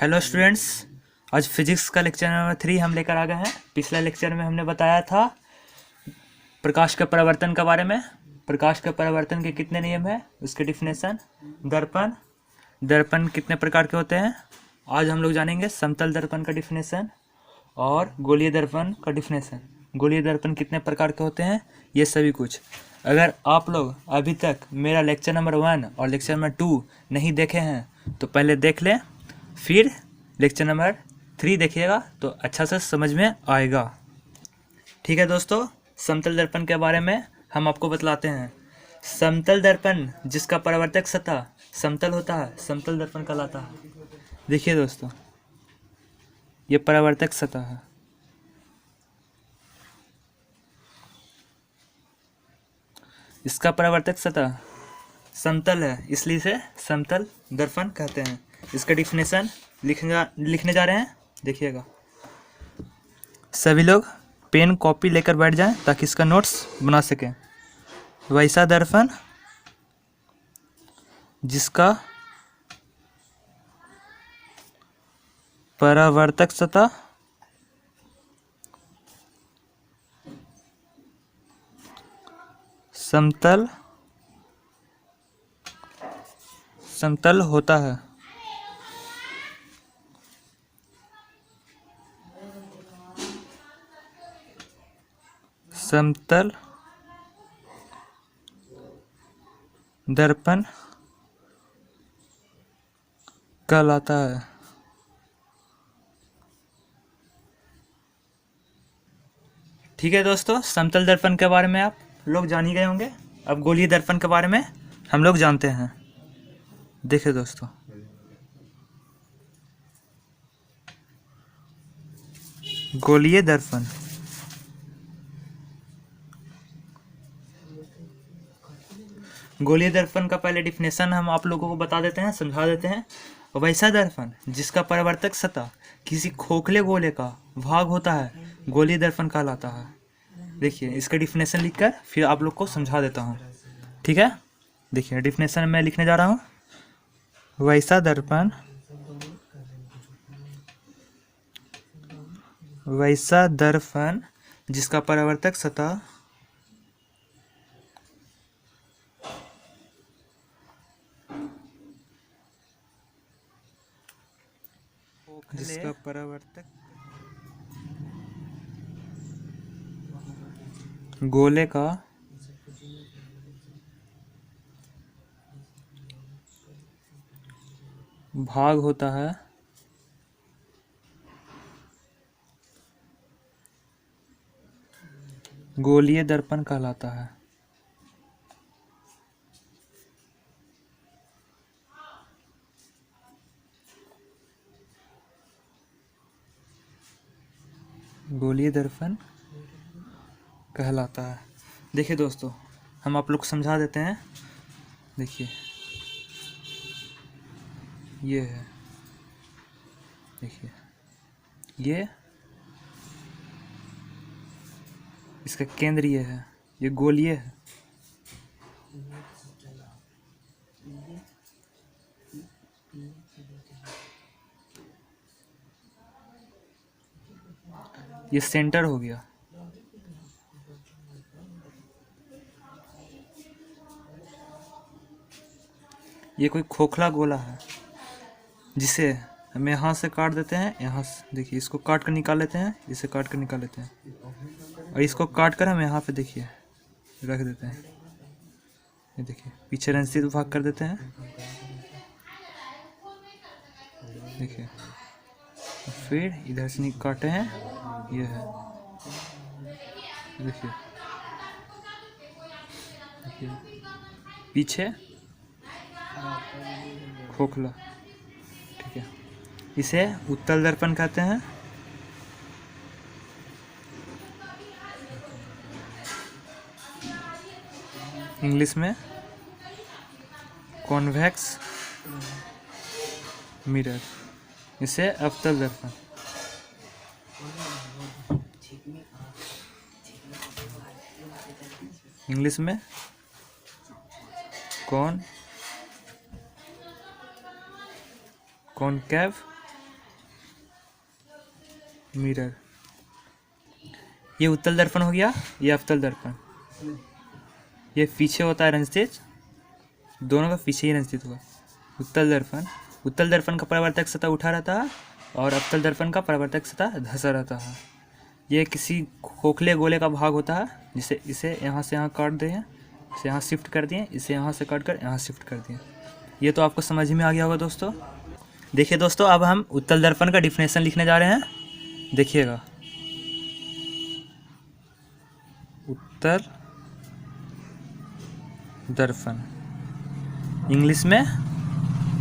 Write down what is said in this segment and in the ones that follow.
Hello students. आज physics का lecture number 3 हम लेकर आ गए हैं। पिछला लेक्चर में हमने बताया था प्रकाश के परावर्तन के बारे में। प्रकाश के परावर्तन के कितने नियम हैं, उसके डिफिनेशन, दर्पण दर्पण कितने प्रकार के होते हैं। आज हम लोग जानेंगे समतल दर्पण का डिफिनेशन और गोलीय दर्पण का डिफिनेशन। गोलीय दर्पण कितने प्रकार के होते हैं, ये सभी कुछ। अगर आप लोग अभी तक मेरा लेक्चर नंबर 1 और लेक्चर नंबर 2 नहीं देखे हैं तो पहले देख लें, फिर लेक्चर नंबर 3 देखिएगा तो अच्छा से समझ में आएगा। ठीक है दोस्तों, समतल दर्पण के बारे में हम आपको बतलाते हैं। समतल दर्पण जिसका परावर्तक सतह समतल होता है, समतल दर्पण कहलाता है। देखिए दोस्तों, ये परावर्तक सतह है। इसका परावर्तक सतह समतल है, इसलिए इसे समतल दर्पण कहते हैं। इसका डिफिनेशन लिखने जा रहे हैं, देखिएगा। सभी लोग पेन कॉपी लेकर बैठ जाएं ताकि इसका नोट्स बना सकें। वैसा दर्पण जिसका परावर्तक सतह समतल होता है। समतल दर्पण कहलाता है। ठीक है दोस्तों, समतल दर्पण के बारे में आप लोग जान ही गए होंगे। अब गोलीय दर्पण के बारे में हम लोग जानते हैं। देखिए दोस्तों, गोलीय दर्पण गोलीय दर्पण का पहले डिफिनेशन हम आप लोगों को बता देते हैं, समझा देते हैं। वैसा दर्पण जिसका परावर्तक सतह किसी खोखले गोले का भाग होता है, गोलीय दर्पण कहलाता है। देखिए, इसका डिफिनेशन लिखकर फिर आप लोग को समझा देता हूँ। ठीक है, देखिए डिफिनेशन मैं लिखने जा रहा हूँ। वैसा दर्पण जिसका परावर्तक सतह गोले का भाग होता है, गोलीय दर्पण कहलाता है। गोलीय दर्पण कहलाता है। देखिए दोस्तों, हम आप लोग को समझा देते हैं। देखिए, ये है, देखिए ये इसका केंद्र ये है, ये गोलीय है। ये सेंटर हो गया। ये कोई खोखला गोला है जिसे हम यहाँ से काट देते हैं, यहाँ से देखिए इसको काट कर निकाल लेते हैं, इसे काट कर निकाल लेते हैं, और इसको काट कर हम यहाँ पे देखिए रख देते हैं। ये देखिए पीछे रंजित भाग कर देते हैं, देखिए। फिर इधर से काटे हैं, ये है, देखिए पीछे खोखला। ठीक है, इसे उत्तल दर्पण कहते हैं। इंग्लिश में कॉन्वेक्स मिरर, इसे अवतल दर्पण। इंग्लिश में कॉनकेव मिरर। ये उत्तल दर्पण हो गया, ये अवतल दर्पण। ये पीछे होता है रंजतेज, दोनों का पीछे ही रंजतेज होगा। उत्तल दर्पण का परावर्तक सतह उठा रहता है और अवतल दर्पण का परावर्तक सतह धंसा रहता है। ये किसी खोखले गोले का भाग होता है, जिसे इसे यहाँ से यहाँ काट दिए, इसे यहाँ शिफ्ट कर दिए, इसे यहाँ से काट कर यहाँ शिफ्ट कर दिए। ये तो आपको समझ में आ गया होगा दोस्तों। देखिए दोस्तों, अब हम उत्तल दर्पण का डिफिनेशन लिखने जा रहे हैं, देखिएगा। उत्तल दर्पण, इंग्लिश में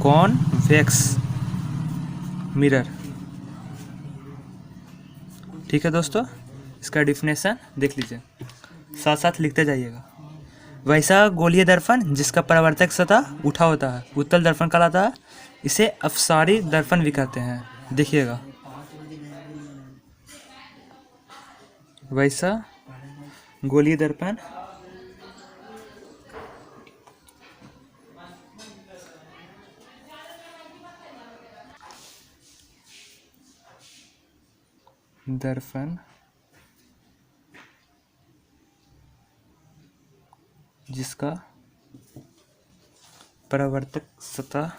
कॉन्वेक्स मिरर। ठीक है दोस्तों, इसका डिफिनेशन देख लीजिए, साथ साथ लिखते जाइएगा। वैसा गोलीय दर्पण जिसका परावर्तक सतह उठा होता है उत्तल दर्पण कहलाता है। इसे अपसारी दर्पण भी कहते हैं, देखिएगा। वैसा गोलीय दर्पण दर्पण जिसका परावर्तक सतह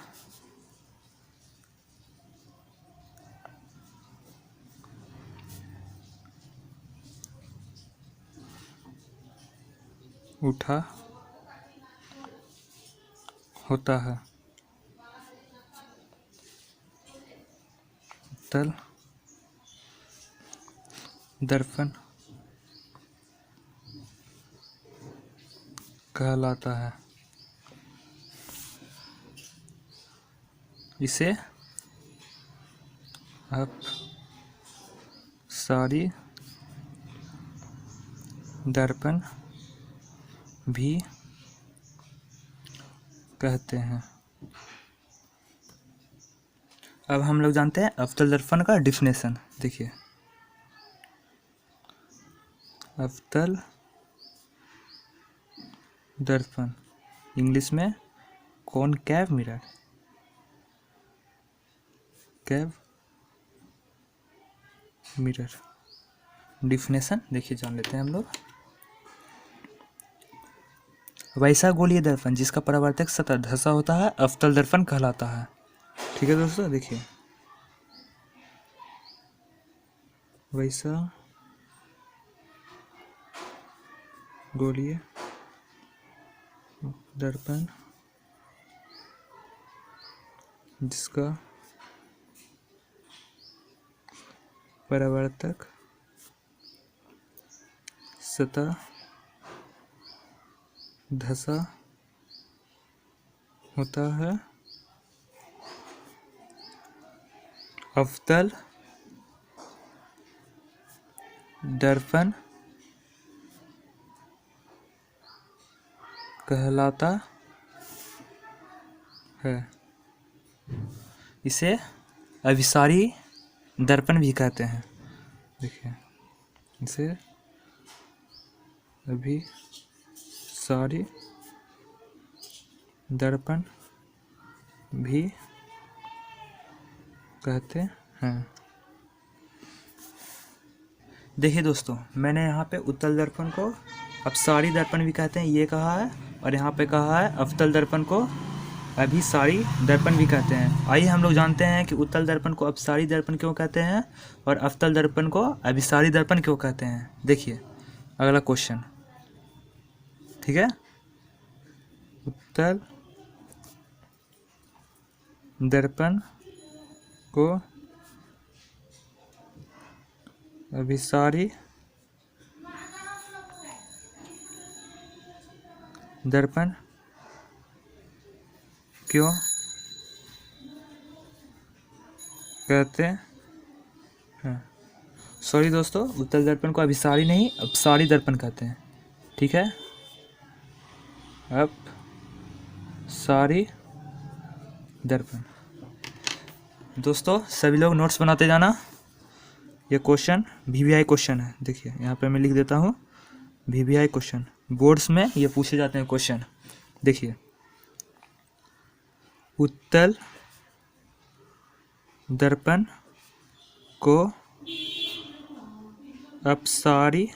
उठा होता है उत्तल दर्पण कहलाता है। इसे अपसारी दर्पण भी कहते हैं। अब हम लोग जानते हैं अवतल दर्पण का डिफिनेशन, देखिए। अवतल दर्पण, इंग्लिश में कॉनकैव मिरर, कैव मिरर। डिफिनेशन देखिए, जान लेते हैं हम लोग। वैसा गोलीय दर्पण जिसका परावर्तक सतह धंसा होता है अवतल दर्पण कहलाता है। ठीक है दोस्तों, देखिए। वैसा गोलीय दर्पण जिसका परावर्तक सतह धंसा होता है अवतल दर्पण कहलाता है। इसे अभिसारी दर्पण भी कहते हैं, देखिए। इसे अभिसारी दर्पण भी कहते हैं। देखिए दोस्तों, मैंने यहाँ पे उत्तल दर्पण को अपसारी दर्पण भी कहते हैं ये कहा है, और यहाँ पे कहा है अवतल दर्पण को अभिसारी दर्पण भी कहते हैं। आइए हम लोग जानते हैं कि उत्तल दर्पण को अपसारी दर्पण क्यों कहते हैं और अवतल दर्पण को अभिसारी दर्पण क्यों कहते हैं। देखिए अगला क्वेश्चन, ठीक है। उत्तल दर्पण को अभिसारी दर्पण क्यों कहते हैं। सॉरी दोस्तों, उत्तल दर्पण को अभिसारी नहीं अपसारी दर्पण कहते हैं, ठीक है। अपसारी दर्पण। दोस्तों सभी लोग नोट्स बनाते जाना। ये क्वेश्चन VVI क्वेश्चन है, देखिए यहाँ पे मैं लिख देता हूँ VVI क्वेश्चन। बोर्ड्स में ये पूछे जाते हैं क्वेश्चन, देखिए। उत्तल दर्पण को अपसारी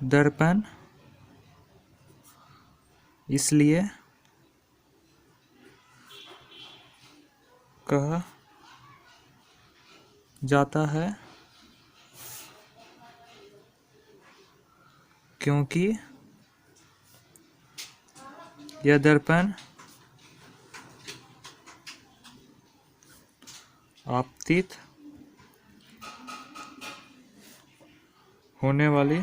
दर्पण इसलिए कहा जाता है क्योंकि यह दर्पण आपतित होने वाली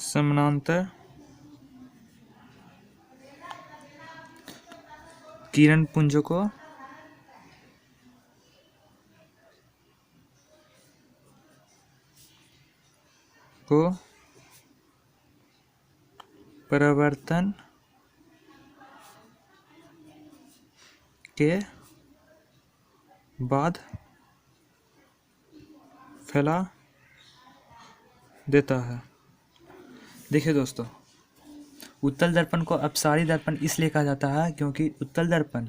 समानांतर किरण पुंज को परावर्तन के बाद फैला देता है। देखिए दोस्तों, उत्तल दर्पण को अपसारी दर्पण इसलिए कहा जाता है क्योंकि उत्तल दर्पण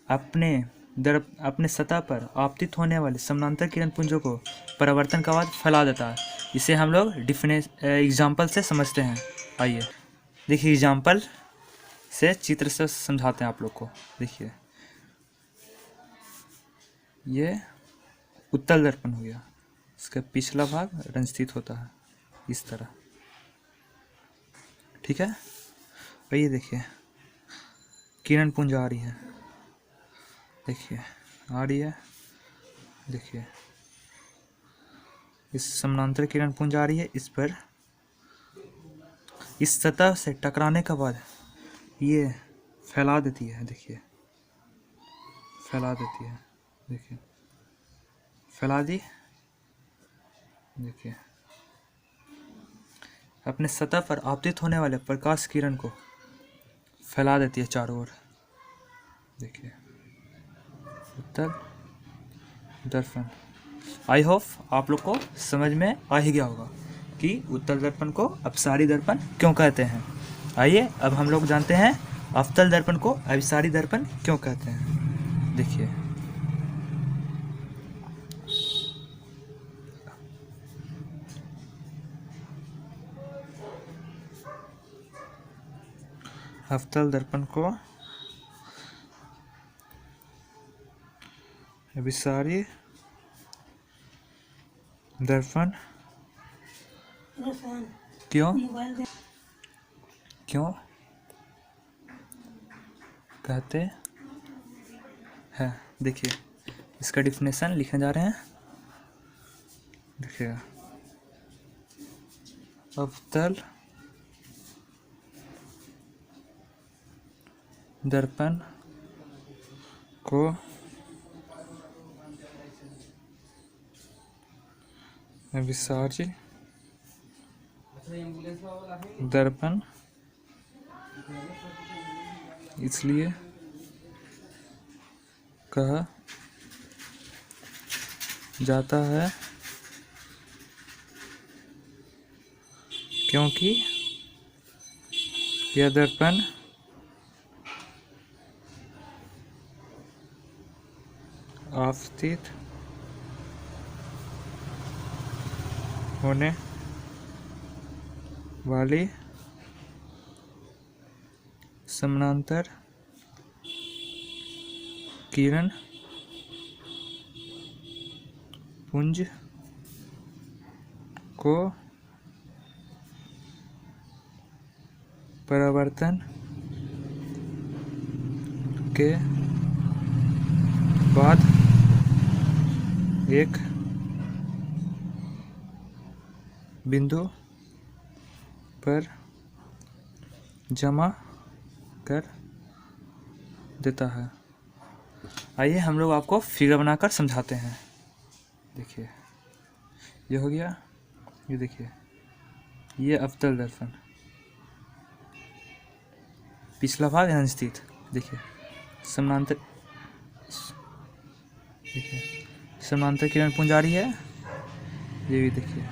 अपने सतह पर आपतित होने वाले समानांतर किरण पुंजों को परावर्तन के बाद फैला देता है। इसे हम लोग एग्जाम्पल से समझते हैं। आइए देखिए, एग्जाम्पल से चित्र से समझाते हैं आप लोग को। देखिए, ये उत्तल दर्पण हो गया, इसका पिछला भाग रंजित होता है इस तरह, ठीक है। और ये देखिए किरण पुंज आ रही है, देखिए आ रही है, देखिए इस समानांतर किरण पुंज आ रही है, इस पर इस सतह से टकराने के बाद ये फैला देती है। देखिए फैला देती है, देखिए फैला दी, देखिए अपने सतह पर आपतित होने वाले प्रकाश किरण को फैला देती है चारों ओर। देखिए उत्तल दर्पण। आई होप आप लोग को समझ में आ ही गया होगा कि उत्तल दर्पण को अपसारी दर्पण क्यों कहते हैं। आइए अब हम लोग जानते हैं अवतल दर्पण को अभिसारी दर्पण क्यों कहते हैं। देखिए अवतल दर्पण को अभिसारी दर्पण क्यों कहते हैं। देखिए इसका डिफिनेशन लिखने जा रहे हैं। देखिएगा, अवतल दर्पण को अभिसारी दर्पण इसलिए कहा जाता है क्योंकि यह दर्पण आपतित होने वाली समानांतर किरण पुंज को परावर्तन के बाद एक बिंदु पर जमा कर देता है। आइए हम लोग आपको फिगर बनाकर समझाते हैं। देखिए ये हो गया, ये देखिए ये अवतल दर्पण, पिछला भाग स्थित। देखिए समानांतर, देखिए समानांतर किरण पुंज आ रही है, ये भी देखिए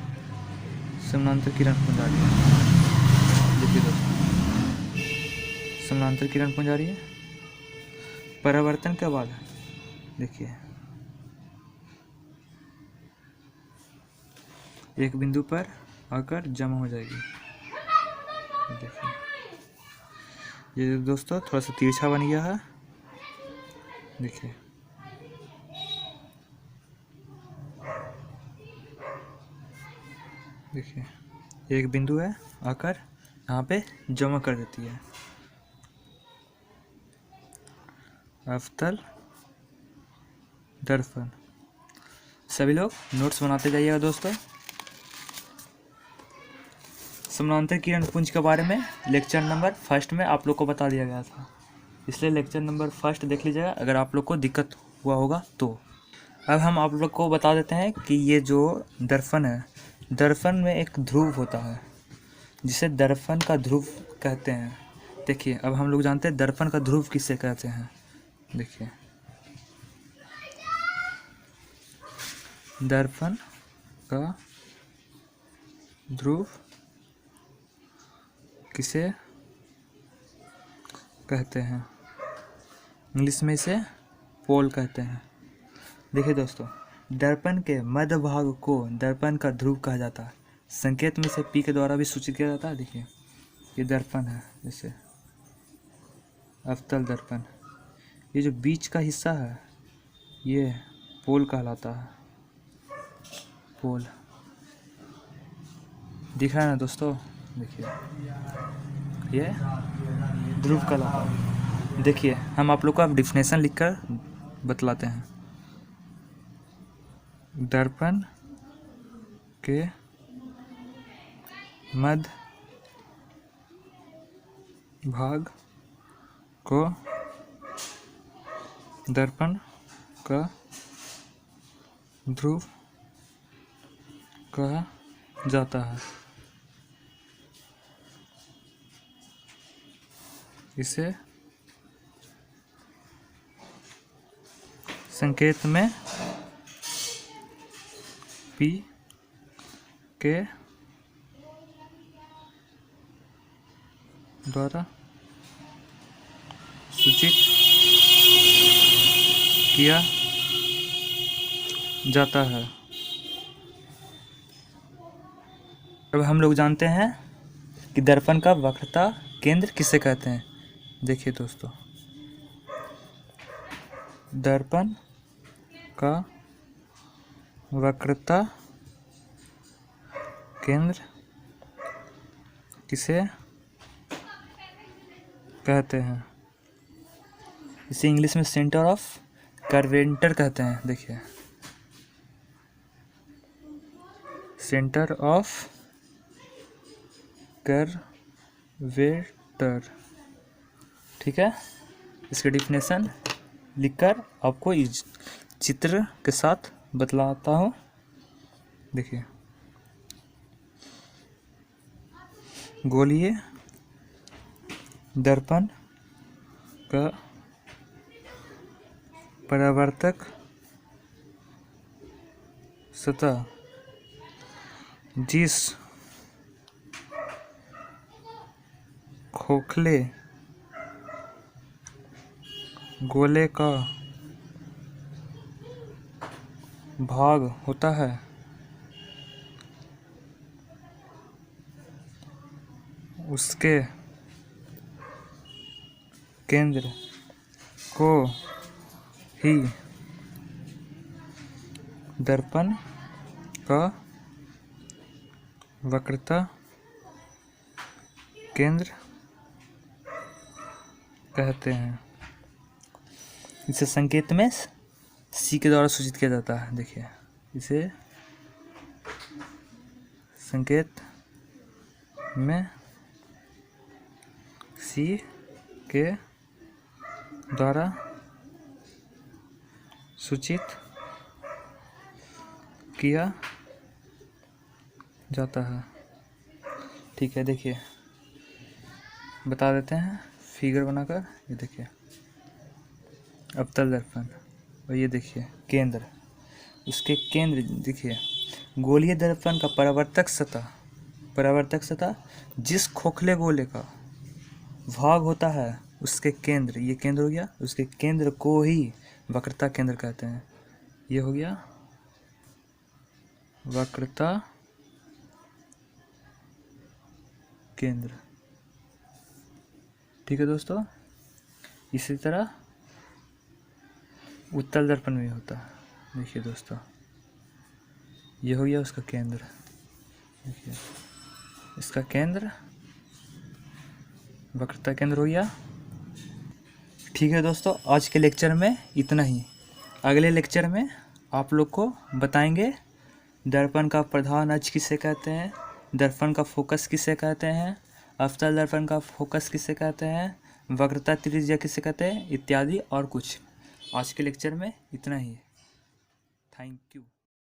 समानांतर किरण पुंज आ रही है। देखिए दोस्तों समानांतर किरण पुंज आ रही है, परावर्तन के बाद देखिए एक बिंदु पर आकर जमा हो जाएगी। देखिए ये दोस्तों थोड़ा सा तिरछा बन गया है। देखिए देखिए एक बिंदु है आकर यहाँ पे जमा कर देती है। अवतल दर्पण। सभी लोग नोट्स बनाते जाइएगा दोस्तों। समानांतर किरण पुंज के बारे में लेक्चर नंबर 1 में आप लोग को बता दिया गया था, इसलिए लेक्चर नंबर 1 देख लीजिएगा अगर आप लोग को दिक्कत हुआ होगा तो। अब हम आप लोग को बता देते हैं कि ये जो दर्पण है, दर्पण में एक ध्रुव होता है जिसे दर्पण का ध्रुव कहते हैं। देखिए अब हम लोग जानते हैं दर्पण का ध्रुव किसे कहते हैं। देखिए दर्पण का ध्रुव किसे कहते हैं, इंग्लिश में इसे पोल कहते हैं। देखिए दोस्तों दर्पण के मध्य भाग को दर्पण का ध्रुव कहा जाता है। संकेत में से पी के द्वारा भी सूचित किया जाता है। देखिए ये दर्पण है, जैसे अवतल दर्पण। ये जो बीच का हिस्सा है ये पोल कहलाता है। पोल दिख रहा है ना दोस्तों। देखिए ये ध्रुव कहलाता है। देखिए हम आप लोग को अब डिफिनेशन लिखकर बतलाते हैं। दर्पण के मध्य भाग को दर्पण का ध्रुव कहा जाता है। इसे संकेत में पी के द्वारा सूचित किया जाता है। अब हम लोग जानते हैं कि दर्पण का वक्रता केंद्र किसे कहते हैं। देखिए दोस्तों दर्पण का वक्रता केंद्र किसे कहते हैं, इसे इंग्लिश में सेंटर ऑफ कर्वेचर कहते हैं। देखिए सेंटर ऑफ कर्वेचर, ठीक है। इसके डिफिनेशन लिखकर आपको इस चित्र के साथ बतलाता हूँ। देखिए गोलीय दर्पण का परावर्तक सतह जिस खोखले गोले का भाग होता है उसके केंद्र को ही दर्पण का वक्रता केंद्र कहते हैं। इसे संकेत में सी के द्वारा सूचित किया जाता है। देखिए इसे संकेत में सी के द्वारा सूचित किया जाता है, ठीक है। देखिए बता देते हैं फिगर बनाकर। ये देखिए अवतल दर्पण और ये देखिए केंद्र, इसके केंद्र देखिए गोलीय दर्पण का परावर्तक सतह जिस खोखले गोले का भाग होता है उसके केंद्र, ये केंद्र हो गया, उसके केंद्र को ही वक्रता केंद्र कहते हैं। ये हो गया वक्रता केंद्र। ठीक है दोस्तों, इसी तरह उत्तल दर्पण में होता है। देखिए दोस्तों, ये हो गया उसका केंद्र। देखिए इसका केंद्र वक्रता केंद्र हो गया। ठीक है दोस्तों, आज के लेक्चर में इतना ही। अगले लेक्चर में आप लोग को बताएंगे दर्पण का प्रधान अक्ष किसे कहते हैं, दर्पण का फोकस किसे कहते हैं, अवतल दर्पण का फोकस किसे कहते हैं, वक्रता त्रिज्या किसे कहते हैं, इत्यादि और कुछ। आज के लेक्चर में इतना ही। Thank you.